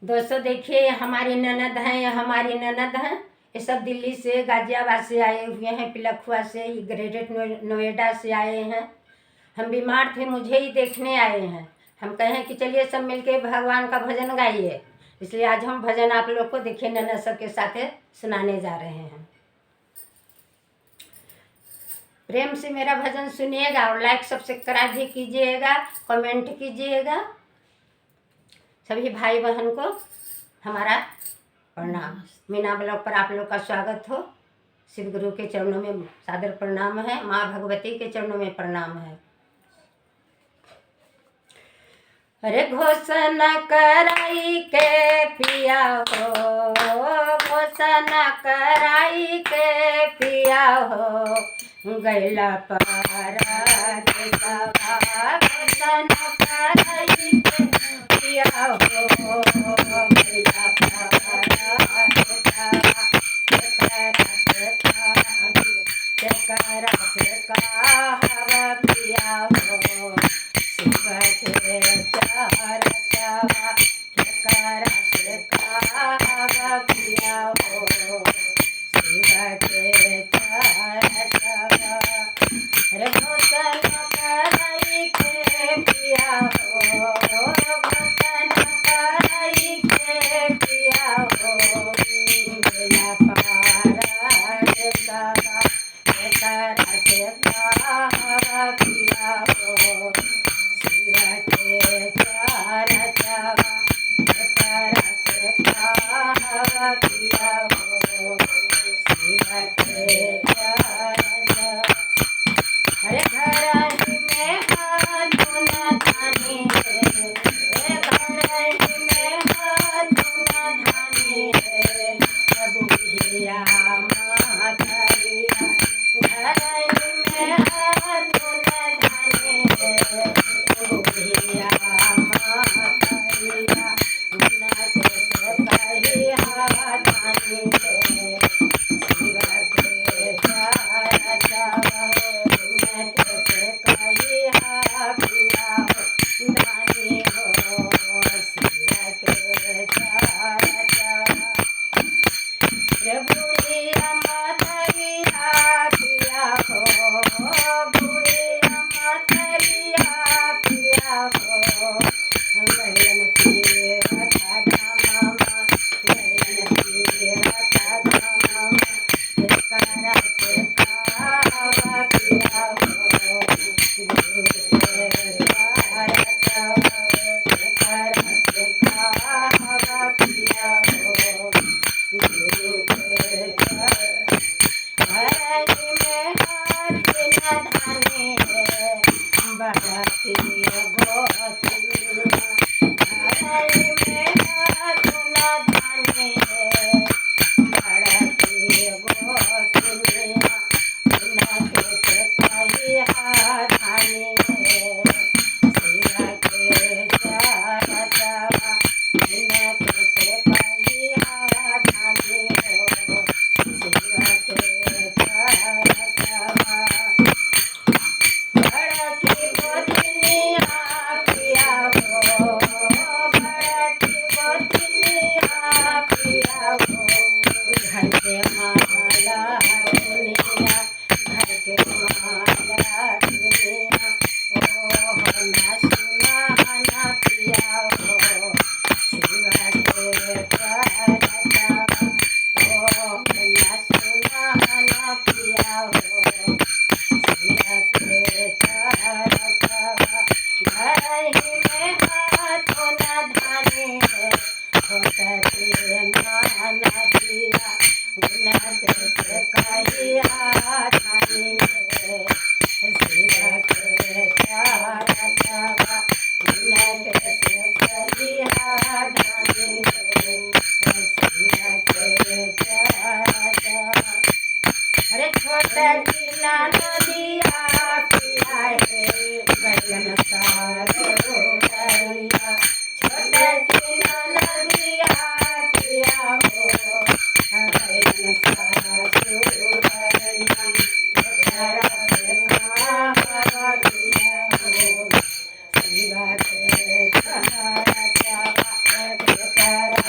दोस्तों देखिए, हमारी ननद हैं, ये सब दिल्ली से, गाजियाबाद से आए हुए हैं, पिलखुआ से, ग्रेटर नोएडा से आए हैं। हम बीमार थे, मुझे ही देखने आए हैं। हम कहें कि चलिए सब मिलके भगवान का भजन गाइए, इसलिए आज हम भजन आप लोग को देखिए ननद सबके साथ सुनाने जा रहे हैं। प्रेम से मेरा भजन सुनिएगा और लाइक सब्सक्राइब भी कीजिएगा, कमेंट कीजिएगा। सभी भाई बहन को हमारा प्रणाम। मीना ब्लॉग पर आप लोग का स्वागत हो। शिव गुरु के चरणों में सादर प्रणाम है, माँ भगवती के चरणों में प्रणाम है। अरे घोषणा कराई के पिया हो, घोषणा कराई के पिया हो, गैला पारा देशवा, घोषणा कराई के पिया हो, गैला पारा देशवा, चकरा से कहा पिया हो, शिव के चरचवा, चकरा से कहा पिया हो, शिव के चरचवा। रे घोषणा कराई के पिया हो, घोषणा कराई के पिया हो, गैला पारा देशवा, चकरा से कहा पिया हो, शिव के चरचवा, चकरा से कहा पिया हो, शिव के चरचवा। अरे घर ही में हाथुना धानी है, घर ही में हाथुना धानी है, बुढ़िया मातरिया, घर ही में हाथुना धानी है, बुढ़िया मातरिया, उनके से कहिया धानी है, शिव के चरचवा, उनके से कहिया पिया हो, धानी हो, शिव के चरचवा। रे बुढ़िया मातरिया पिया हो, बुढ़िया मातरिया पिया हो, गैलन तीरथ धामा, गैलन तीरथ धामा, चकरा से कहा पिया हो, गुरु के चरचवा, चकरा से कहा पिया हो, गुरु के चरचवा। घर ही में हाथुना धानी है, बड़की गोतिया, घर ही में हाथुना धानी है, बड़की गोतिया, उनके से कहिया धानी है, शिव के चरचवा, उनके से कहिया धानी हो, शिव के चरचवा। बड़की गोतिनिया पिया हो, बड़की गोतिनिया पिया हो, घर के माला दुनिया, घर के माला दुनिया, ओ ना सुना ना पिया हो, शिव के चरचवा, ओ ना सुना ना पिया हो, शिव के चरचवा। घर ही में हाथुना धानी है, होटके नाना दिया, उनके से कहिया धानी है, शिव के चरचवा, उनके से कहिया धानी है, शिव के चरचवा। अरे छोटकी नदिया पिया है, गगन सारोवरिया, छोटकी नदिया पिया हो, गगन सारोवरिया, चकरा से कहा पिया हो, शिव के चरचवा, चकरा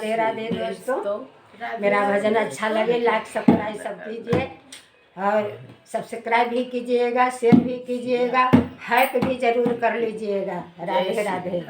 राधे राधे दोस्तों। मेरा भजन अच्छा लगे लाइक सब्सक्राइब सब कीजिए और सब्सक्राइब भी कीजिएगा, शेयर भी कीजिएगा, हाइप भी जरूर कर लीजिएगा। राधे राधे।